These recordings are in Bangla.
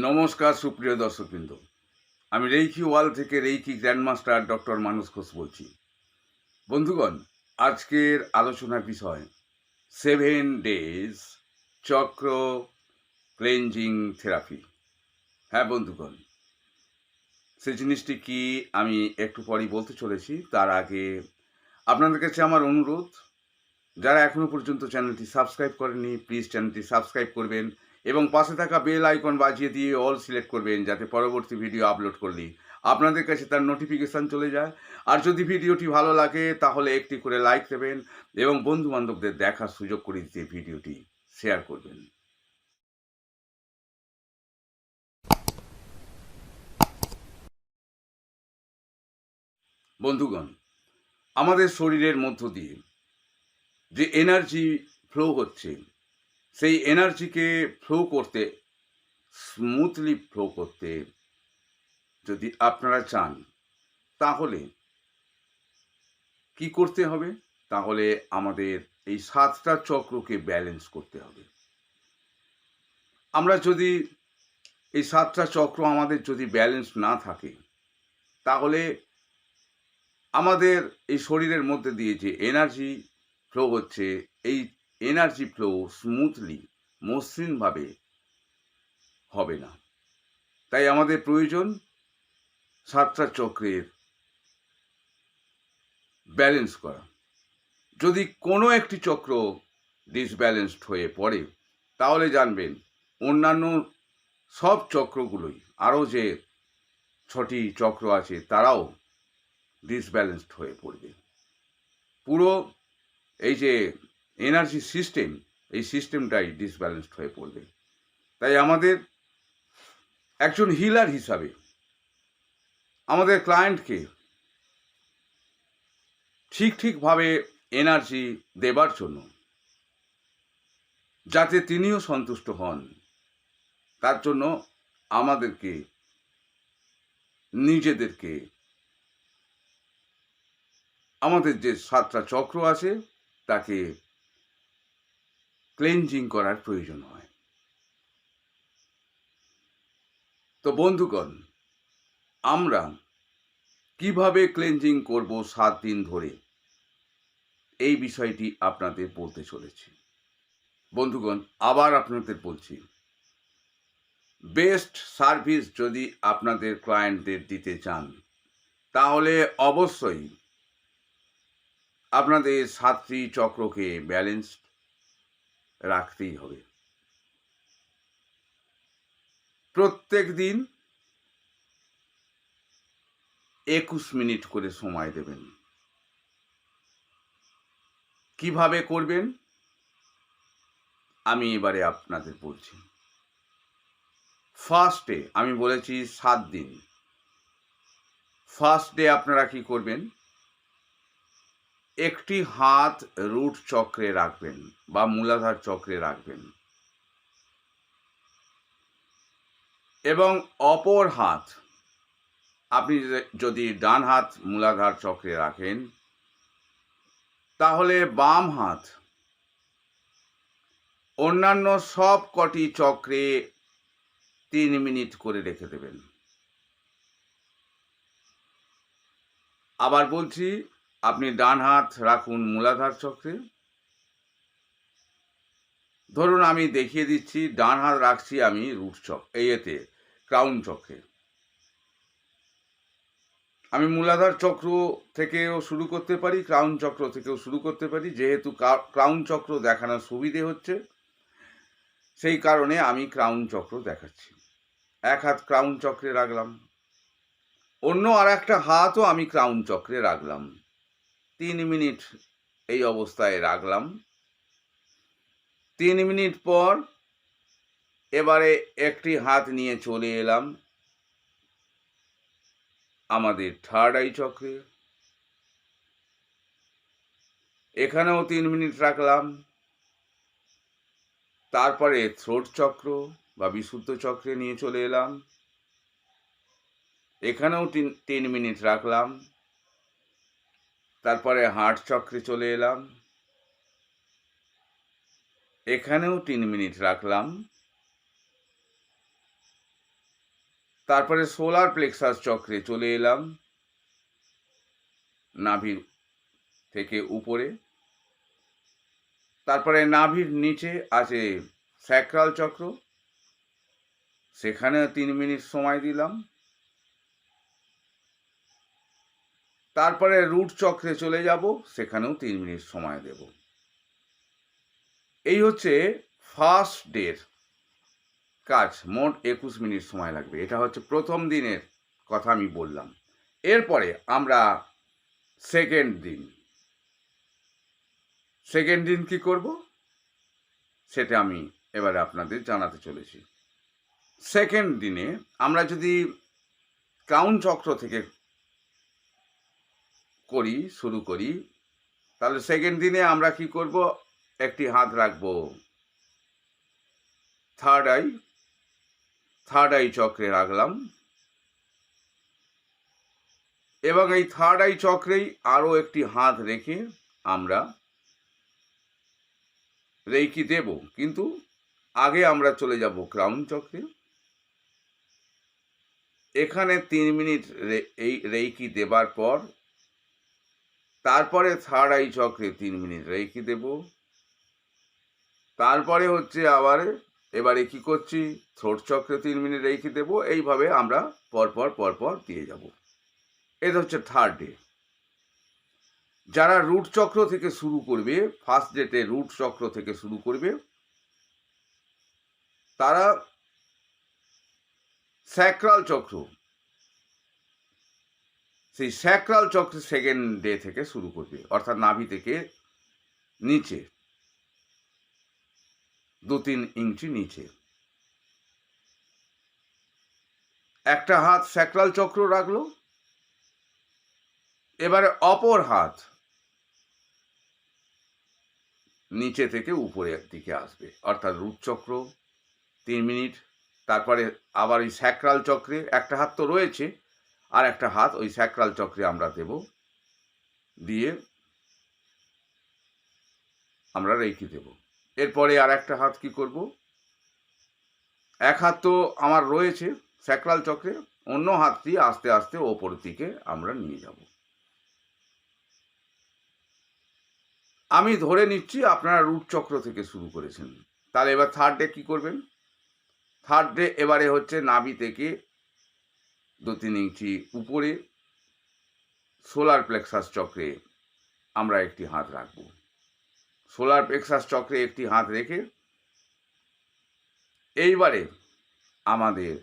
নমস্কার সুপ্রিয় দর্শকবৃন্দ, আমি রেইকি ওয়াল থেকে রেইকি গ্র্যান্ডমাস্টার ডক্টর মানস ঘোষ বলছি। বন্ধুগণ, আজকের আলোচনার বিষয় 7 ডেজ চক্র ক্লেনজিং থেরাপি। হ্যাঁ বন্ধুগণ, সেই জিনিসটি কি আমি একটু পরেই বলতে চলেছি। তার আগে আপনাদের কাছে আমার অনুরোধ, যারা এখনো পর্যন্ত চ্যানেলটি সাবস্ক্রাইব করেননি প্লিজ চ্যানেলটি সাবস্ক্রাইব করবেন এবং পাশে থাকা বেল আইকন বাজিয়ে দিয়ে অল সিলেক্ট করবেন, যাতে পরবর্তী ভিডিও আপলোড করলেই আপনাদের কাছে তার নোটিফিকেশান চলে যায়। আর যদি ভিডিওটি ভালো লাগে তাহলে একটি করে লাইক দেবেন এবং বন্ধু বান্ধবদের দেখার সুযোগ করে দিতে ভিডিওটি শেয়ার করবেন। বন্ধুগণ, আমাদের শরীরের মধ্য দিয়ে যে এনার্জি ফ্লো হচ্ছে, সেই এনার্জিকে ফ্লো করতে, স্মুথলি ফ্লো করতে যদি আপনারা চান তাহলে কি করতে হবে? তাহলে আমাদের এই 7টা চক্রকে ব্যালেন্স করতে হবে। আমরা যদি এই 7টা চক্র আমাদের যদি ব্যালেন্স না থাকে, তাহলে আমাদের এই শরীরের মধ্যে দিয়ে যে এনার্জি ফ্লো হচ্ছে, এই এনার্জি ফ্লো স্মুথলি, মসৃণভাবে হবে না। তাই আমাদের প্রয়োজন 7টা চক্রের ব্যালেন্স করা। যদি কোনো একটি চক্র ডিসব্যালেন্সড হয়ে পড়ে, তাহলে জানবেন অন্যান্য সব চক্রগুলোই, আরও যে 6টি চক্র আছে, তারাও ডিসব্যালেন্সড হয়ে পড়বে। পুরো এই যে এনার্জি সিস্টেম, এই সিস্টেমটাই ডিসব্যালেন্সড হয়ে পড়বে। তাই আমাদের একজন হিলার হিসাবে আমাদের ক্লায়েন্টকে ঠিকভাবে এনার্জি দেবার জন্য, যাতে তিনিও সন্তুষ্ট হন, তার জন্য আমাদেরকে নিজেদেরকে, আমাদের যে 7টা চক্র আছে তাকে ক্লেনজিং করার প্রয়োজন হয়। তো বন্ধুগণ, আমরা কিভাবে ক্লেনজিং করব 7 দিন ধরে, এই বিষয়টি আপনাদের বলতে চলেছি। বন্ধুগণ, আবার আপনাদের বলছি, বেস্ট সার্ভিস যদি আপনাদের ক্লায়েন্টদের দিতে চান, তাহলে অবশ্যই আপনাদের 7টি চক্রকে ব্যালেন্সড রাখতেই হবে। প্রত্যেক দিন 21 মিনিট করে সময় দেবেন। কিভাবে করবেন আমি এবারে আপনাদের বলছি। ফার্স্ট ডে আমি বলেছি 7 দিন। ফার্স্ট ডে আপনারা কি করবেন? একটি হাত রুট চক্রে রাখবেন বা মূলাধার চক্রে রাখবেন এবং অপর হাত, আপনি যদি ডান হাত মূলাধার চক্রে রাখেন, তাহলে বাম হাত অন্যান্য সব কটি চক্রে 3 মিনিট করে রেখে দেবেন। আবার বলছি, আপনি ডান হাত রাখুন মূলাধার চক্রে। ধরুন আমি দেখিয়ে দিচ্ছি, ডান হাত রাখছি আমি রুট চক্র, ক্রাউন চক্রে। আমি মূলাধার চক্র থেকেও শুরু করতে পারি, ক্রাউন চক্র থেকেও শুরু করতে পারি। যেহেতু ক্রাউন চক্র দেখানোর সুবিধে হচ্ছে, সেই কারণে আমি ক্রাউন চক্র দেখাচ্ছি। এক হাত ক্রাউন চক্রে রাখলাম, অন্য আর একটা হাতও আমি ক্রাউন চক্রে রাখলাম। 3 মিনিট এই অবস্থায় রাখলাম। 3 মিনিট পর এবারে একটি হাত নিয়ে চলে এলাম আমাদের থার্ড আই চক্রে। এখানেও 3 মিনিট রাখলাম। তারপরে থ্রোট চক্র বা বিশুদ্ধ চক্রে নিয়ে চলে এলাম। এখানেও 3 মিনিট রাখলাম। তারপরে হার্ট চক্রে চলে এলাম। এখানেও 3 মিনিট রাখলাম। তারপরে সোলার প্লেক্সাস চক্রে চলে এলাম, নাভির থেকে উপরে। তারপরে নাভির নিচে আছে স্যাক্রাল চক্র, সেখানে 3 মিনিট সময় দিলাম। তারপরে রুট চক্রে চলে যাব, সেখানেও 3 মিনিট সময় দেব। এই হচ্ছে ফার্স্ট ডের কাজ। মোট 21 মিনিট সময় লাগবে। এটা হচ্ছে প্রথম দিনের কথা আমি বললাম। এরপরে আমরা সেকেন্ড দিন কি করব সেটা আমি এবারে আপনাদের জানাতে চলেছি। সেকেন্ড দিনে আমরা যদি ক্রাউন চক্র থেকে শুরু করি, তাহলে সেকেন্ড দিনে আমরা কি করব, একটি হাত রাখবো থার্ড আই চক্রে রাখলাম, এবং এই থার্ড আই চক্রেই আরো একটি হাত রেখে আমরা রেইকি দেব। কিন্তু আগে আমরা চলে যাব ক্রাউন চক্রে। এখানে 3 মিনিট এই রেইকি দেবার পর তারপরে থার্ড আই চক্রে 3 মিনিট রেইকি দেব। তারপরে হচ্ছে আবার এবারে কি করছি, থ্রোট চক্রে 3 মিনিট রেইকি দেব। এইভাবে আমরা পরপর দিয়ে যাব। এটা হচ্ছে থার্ড ডে। যারা রুট চক্র থেকে শুরু করবে, ফার্স্ট ডেতে রুট চক্র থেকে শুরু করবে, তারা স্যাক্রাল চক্র, সেই স্যাক্রাল চক্র সেকেন্ড ডে থেকে শুরু করবে, অর্থাৎ নাভি থেকে নিচে 2-3 ইঞ্চি নিচে। একটা হাত স্যাক্রাল চক্র রাখলো, এবারে অপর হাত নিচে থেকে উপরের দিকে আসবে, অর্থাৎ রুট চক্র 3 মিনিট। তারপরে আবার ওই স্যাক্রাল চক্রে একটা হাত তো রয়েছে, আর একটা হাত ওই স্যাক্রাল চক্রে আমরা দেব, দিয়ে আমরা রেইকি দেব। এরপরে আর একটা হাত কি করব, এক হাত তো আমার রয়েছে স্যাক্রাল চক্রে, অন্য হাতটি আস্তে আস্তে ওপর দিকে আমরা নিয়ে যাব। আমি ধরে নিচ্ছি আপনারা রুট চক্র থেকে শুরু করেছেন। তাহলে এবার থার্ড ডে কি করবেন, থার্ড ডে এবারে হচ্ছে নাভি থেকে 2-3 ইঞ্চি উপরে সোলার প্লেক্সাস চক্রে আমরা একটি হাত রাখব। সোলার প্লেক্সাস চক্রে একটি হাত রেখে এইবারে আমাদের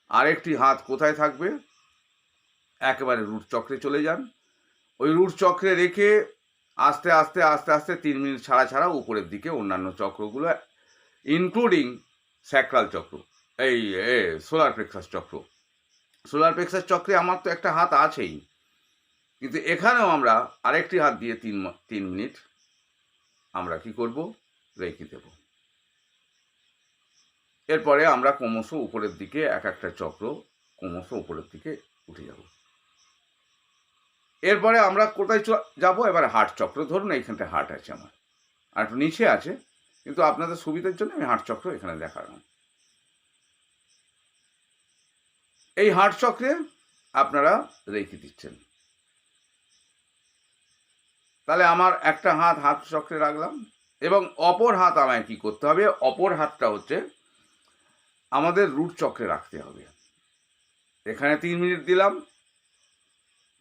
আরেকটি হাত কোথায় থাকবে, একেবারে রুট চক্রে চলে যান। ওই রুট চক্রে রেখে আস্তে আস্তে 3 মিনিট ছাড়া উপরের দিকে অন্যান্য চক্রগুলো, ইনক্লুডিং স্যাক্রাল চক্র, এই সোলার প্লেক্সাস চক্র। সোলার প্লেক্সাস চক্রে আমার তো একটা হাত আছেই, কিন্তু এখানেও আমরা আরেকটি হাত দিয়ে 3 মিনিট আমরা কি করব, রেইকি দেব। এরপরে আমরা ক্রমশ উপরের দিকে এক একটা চক্র ক্রমশ উপরের দিকে উঠে যাব। এরপরে আমরা কোথায় যাব, এবারে হার্ট চক্র। ধরুন এইখানটা হার্ট আছে আমার, আর একটু নিচে আছে, কিন্তু আপনাদের সুবিধার জন্য আমি হার্ট চক্র এখানে দেখালাম। এই হার্ট চক্রে আপনারা রেইকি দিচ্ছেন। তাহলে আমার একটা হাত চক্রে রাখলাম, এবং অপর হাত আমায় কি করতে হবে, অপর হাতটা হচ্ছে আমাদের রুট চক্রে রাখতে হবে। এখানে 3 মিনিট দিলাম,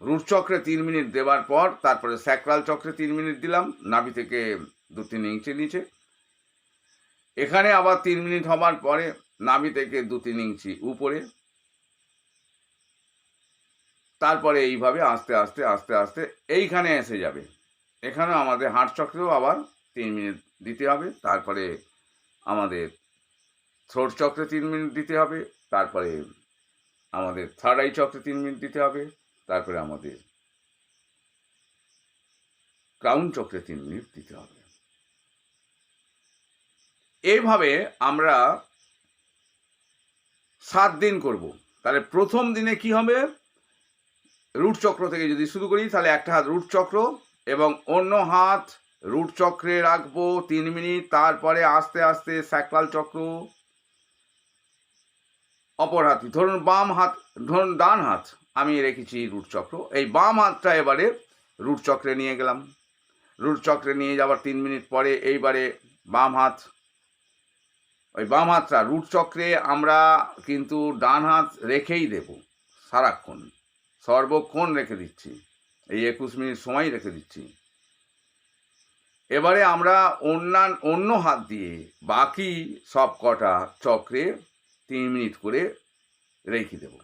রুট চক্রে 3 মিনিট দেওয়ার পর তারপরে স্যাক্রাল চক্রে 3 মিনিট দিলাম, নাভি থেকে 2-3 ইঞ্চি নিচে। এখানে আবার 3 মিনিট হবার পরে নাভি থেকে 2-3 ইঞ্চি উপরে। তারপরে এইভাবে আস্তে আস্তে এইখানে এসে যাবে। এখানে আমাদের হার্ট চক্রেও আবার 3 মিনিট দিতে হবে। তারপরে আমাদের থ্রোট চক্রে 3 মিনিট দিতে হবে। তারপরে আমাদের থার্ড আই চক্রে 3 মিনিট দিতে হবে। তারপরে আমাদের ক্রাউন চক্রে 3 মিনিট দিতে হবে। এইভাবে আমরা 7 দিন করব। তাহলে প্রথম দিনে কি হবে, রুট চক্র থেকে যদি শুরু করি, তাহলে একটা হাত রুট চক্র এবং অন্য হাত রুট চক্রে রাখবো 3 মিনিট। তারপরে আস্তে আস্তে স্যাক্রাল চক্র, অপর হাতটি, ধরুন বাম হাত, ধরুন ডান হাত আমি রেখেছি রুট চক্র, এই বাম হাতটা এবারে রুট চক্রে নিয়ে গেলাম। রুট চক্রে নিয়ে যাওয়ার 3 মিনিট পরে এইবারে বাম হাত, ওই বাম হাতটা রুট চক্রে আমরা কিন্তু ডান হাত রেখেই দেব, সারাক্ষণ সর্বক্ষণ রেখে দিচ্ছি, এই 21 মিনিট সময় রেখে দিচ্ছি। এবারে আমরা অন্য হাত দিয়ে বাকি সব কটা চক্রে 3 মিনিট করে রেখে দেব।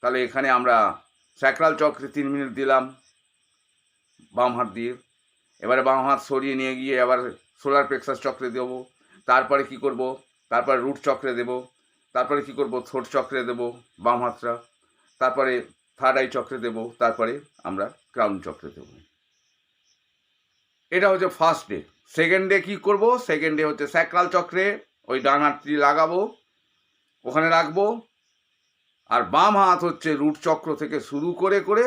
তাহলে এখানে আমরা স্যাক্রাল চক্রে 3 মিনিট দিলাম বাম হাত দিয়ে, এবারে বাম হাত সরিয়ে নিয়ে গিয়ে আবার সোলার প্লেক্সাস চক্রে দেব, তারপরে কি করব, তারপরে রুট চক্রে দেব, তারপরে কি করব থ্রোট চক্রে দেব বাম হাতটা, তারপরে থার্ড আই চক্রে দেব, তারপরে আমরা ক্রাউন চক্রে দেব। এটা হচ্ছে ফার্স্ট ডে। সেকেন্ড ডে কী করব, সেকেন্ড ডে হচ্ছে স্যাক্রাল চক্রে ওই ডান হাতটি লাগাবো, ওখানে রাখবো, আর বাম হাত হচ্ছে রুট চক্র থেকে শুরু করে করে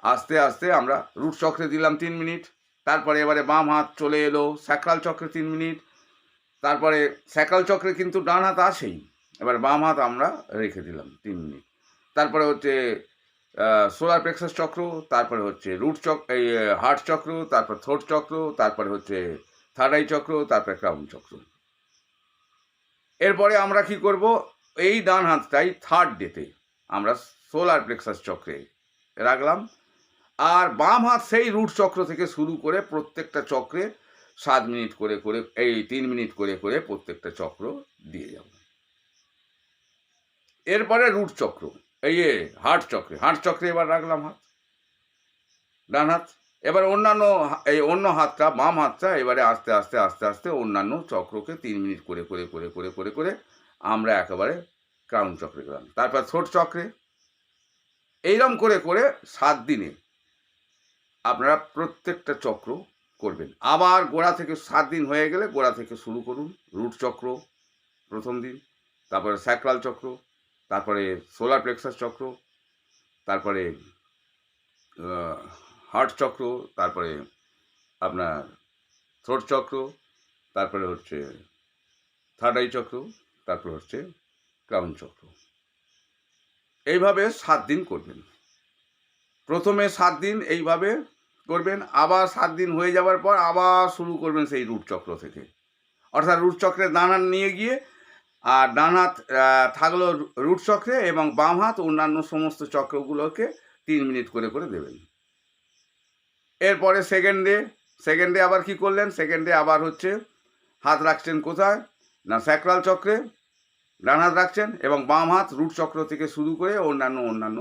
আস্তে আস্তে আমরা রুট চক্রে দিলাম 3 মিনিট, তারপরে এবারে বাম হাত চলে এলো স্যাক্রাল চক্রে 3 মিনিট, তারপরে স্যাক্রাল চক্রে কিন্তু ডান হাত আসেই, এবার বাম হাত আমরা রেখে দিলাম 3 মিনিট, তারপরে হচ্ছে সোলার প্লেক্সাস চক্র, তারপরে হচ্ছে রুট চক্র, এই হার্ট চক্র, তারপর থ্রোট চক্র, তারপরে হচ্ছে থার্ড আই চক্র, তারপরে ক্রাউন চক্র। এরপরে আমরা কি করব, এই ডান হাতটাই থার্ড ডেতে আমরা সোলার প্লেক্সাস চক্রে রাখলাম, আর বাম হাত সেই রুট চক্র থেকে শুরু করে প্রত্যেকটা চক্রে 7 মিনিট করে করে, এই 3 মিনিট করে করে প্রত্যেকটা চক্র দিয়ে যাব। এরপরে রুট চক্র, এই হার্ট চক্রে এবার রাখলাম হাত, ডান হাত, এবার অন্য হাতটা বাম হাতটা এবারে আস্তে আস্তে আস্তে আস্তে অন্যান্য চক্রকে 3 মিনিট করে করে করে করে করে করে আমরা একেবারে ক্রাউন চক্রে গেলাম, তারপর থ্রোট চক্রে। এইরকম করে করে 7 দিনে আপনারা প্রত্যেকটা চক্র করবেন। আবার গোড়া থেকে 7 দিন হয়ে গেলে গোড়া থেকে শুরু করুন। রুট চক্র প্রথম দিন, তারপরে স্যাক্রাল চক্র, তারপরে সোলার প্লেক্সাস চক্র, তারপরে হার্ট চক্র, তারপরে আপনার থ্রোট চক্র, তারপরে হচ্ছে থার্ড আই চক্র, তারপরে হচ্ছে ক্রাউন চক্র। এইভাবে 7 দিন করবেন। প্রথমে 7 দিন এইভাবে করবেন, আবার 7 দিন হয়ে যাওয়ার পর আবার শুরু করবেন সেই রুট চক্র থেকে, অর্থাৎ রুট চক্রের ডান হাত নিয়ে গিয়ে, আর ডান হাত থাকলো রুট চক্রে এবং বাম হাত অন্যান্য সমস্ত চক্রগুলোকে 3 মিনিট করে করে দেবেন। এরপরে সেকেন্ড ডে আবার কি করলেন, সেকেন্ড ডে আবার হচ্ছে হাত রাখছেন কোথায় না স্যাক্রাল চক্রে, ডান হাত রাখছেন এবং বাম হাত রুট চক্র থেকে শুরু করে অন্যান্য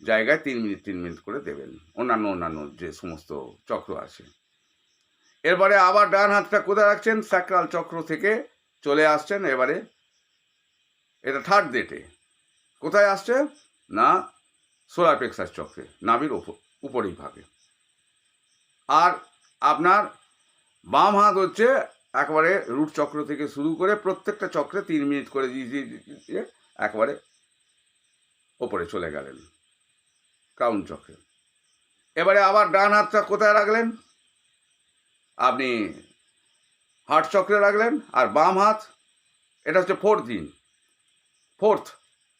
জায়গায় 3 মিনিট করে দেবেন, অন্যান্য যে সমস্ত চক্র আছে। এরপরে আবার ডান হাতটা কোথায় রাখছেন, স্যাক্রাল চক্র থেকে চলে আসছেন, এবারে এটা থার্ড ডেটে কোথায় আসছে না সোলার প্লেক্সাস চক্রে, নাভির উপরেই ভাগে। আর আপনার বাম হাত হচ্ছে একবারে রুট চক্র থেকে শুরু করে প্রত্যেকটা চক্রে 3 মিনিট করে দিয়ে একবারে ওপরে চলে গেলেন ক্রাউন চক্রে। এবারে আবার ডান হাতটা কোথায় রাখলেন, আপনি হার্ট চক্রে রাখলেন, আর বাম হাত এটা হচ্ছে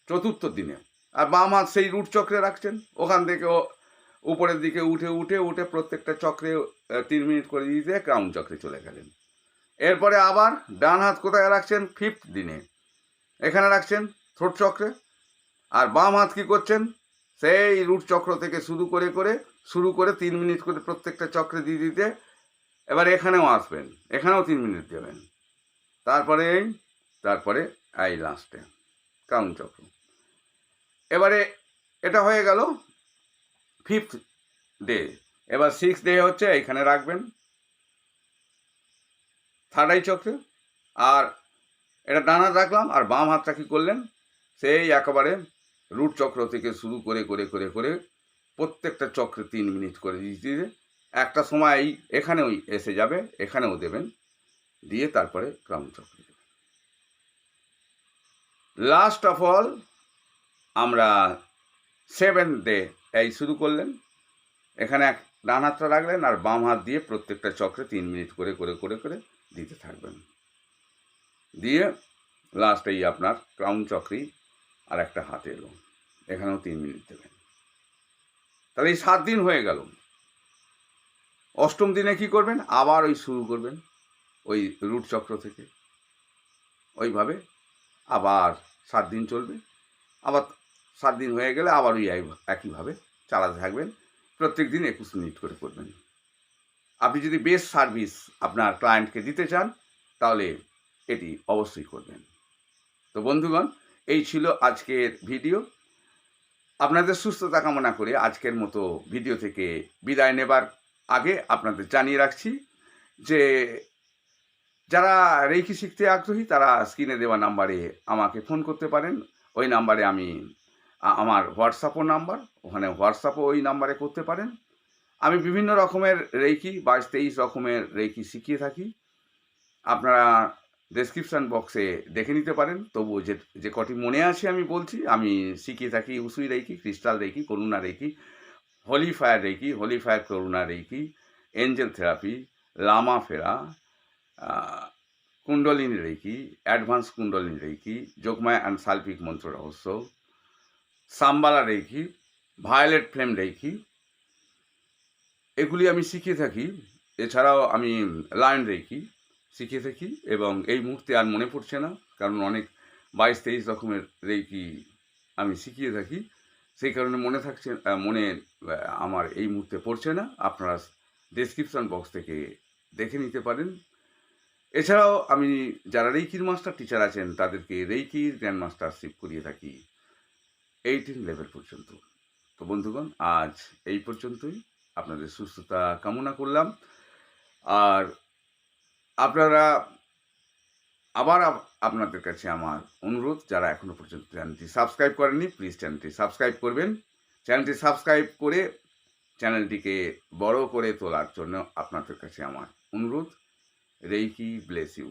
চতুর্থ দিনে, আর বাম হাত সেই রুট চক্রে রাখছেন, ওখান থেকে উপরের দিকে উঠে উঠে উঠে প্রত্যেকটা চক্রে 3 মিনিট করে দিতে ক্রাউন চক্রে চলে গেলেন। এরপরে আবার ডান হাত কোথায় রাখছেন, 5th দিনে এখানে রাখছেন থ্রোট চক্রে, আর বাম হাত কী করছেন, সেই রুট চক্র থেকে শুরু করে 3 মিনিট করে প্রত্যেকটা চক্রে দিয়ে দিতে এবার এখানেও আসবেন, এখানেও 3 মিনিট দেবেন, তারপরে এই লাস্টে ক্রাউন চক্র। এবারে এটা হয়ে গেল 5th ডে। এবার 6th ডে হচ্ছে এখানে রাখবেন থার্ড আই চক্রে, আর এটা ডান হাত রাখলাম, আর বাম হাতটা কী করলেন, সেই একেবারে রুট চক্র থেকে শুরু করে করে করে করে প্রত্যেকটা চক্রে 3 মিনিট করে দিয়ে একটা সময় এখানেও এসে যাবে, এখানেও দেবেন, দিয়ে তারপরে ক্রাউন চক্রে দেবেন। লাস্ট অফ অল আমরা 7th ডে এই শুরু করলেন, এখানে ডান হাতটা রাখলেন আর বাম হাত দিয়ে প্রত্যেকটা চক্রে 3 মিনিট করে করে করে করে দিতে থাকবেন, দিয়ে লাস্ট এই আপনার ক্রাউন চক্রেই আর একটা হাতে এলো, এখানেও 3 মিনিট দেবেন। তাহলে এই 7 দিন হয়ে গেল। অষ্টম দিনে কি করবেন? আবার ওই শুরু করবেন ওই রুট চক্র থেকে, ওইভাবে আবার 7 দিন চলবে। আবার 7 দিন হয়ে গেলে আবার ওই একইভাবে চালাতে থাকবেন। প্রত্যেক দিন 21 মিনিট করে করবেন। আপনি যদি বেস্ট সার্ভিস আপনার ক্লায়েন্টকে দিতে চান তাহলে এটি অবশ্যই করবেন। তো বন্ধুগণ, এই ছিল আজকের ভিডিও। আপনাদের সুস্থতা কামনা করে আজকের মতো ভিডিও থেকে বিদায় নেবার আগে আপনাদের জানিয়ে রাখছি যে যারা রেইকি শিখতে আগ্রহী তারা স্ক্রিনে দেওয়া নাম্বারে আমাকে ফোন করতে পারেন। ওই নাম্বারে আমি আমার হোয়াটসঅ্যাপও নাম্বার, ওখানে হোয়াটসঅ্যাপও ওই নাম্বারে করতে পারেন। আমি বিভিন্ন রকমের রেইকি 22-23 রকমের রেইকি শিখিয়ে থাকি। আপনারা ডেসক্রিপশন বক্সে দেখে নিতে পারেন। তবুও যে কটি মনে আছে আমি বলছি। আমি শিখিয়ে থাকি Usui reiki, crystal reiki, Karuna reiki, holy fire reiki, holy fire Karuna reiki, angel therapy, Lama Fera, Kundalini reiki, advance Kundalini reiki, Yogmaya and সালভিক মন্ত্র রহস্য, Shambhala reiki, violet flame reiki, এগুলি আমি শিখিয়ে থাকি। এছাড়াও আমি লায়ন রেইকি শিখিয়ে থাকি এবং এই মুহূর্তে আর মনে পড়ছে না, কারণ অনেক 22-23 রকমের রেইকি আমি শিখিয়ে থাকি। সেই কারণে মনে আমার এই মুহূর্তে পড়ছে না। আপনারা ডেসক্রিপশন বক্স থেকে দেখে নিতে পারেন। এছাড়াও আমি যারা রেইকির মাস্টার টিচার আছেন তাদেরকে রেইকির গ্র্যান্ডমাস্টারশিপ করিয়ে থাকি 18 লেভেল পর্যন্ত। তো বন্ধুগণ, আজ এই পর্যন্তই। আপনাদের সুস্থতা কামনা করলাম। আর আপনারা আবার আপনাদের কাছে আমার অনুরোধ, যারা এখনো পর্যন্ত চ্যানেলটি সাবস্ক্রাইব করেননি প্লিজ চ্যানেলটি সাবস্ক্রাইব করবেন। চ্যানেলটি সাবস্ক্রাইব করে চ্যানেলটিকে বড় করে তোলার জন্য আপনাদের কাছে আমার অনুরোধ। Reiki bless you.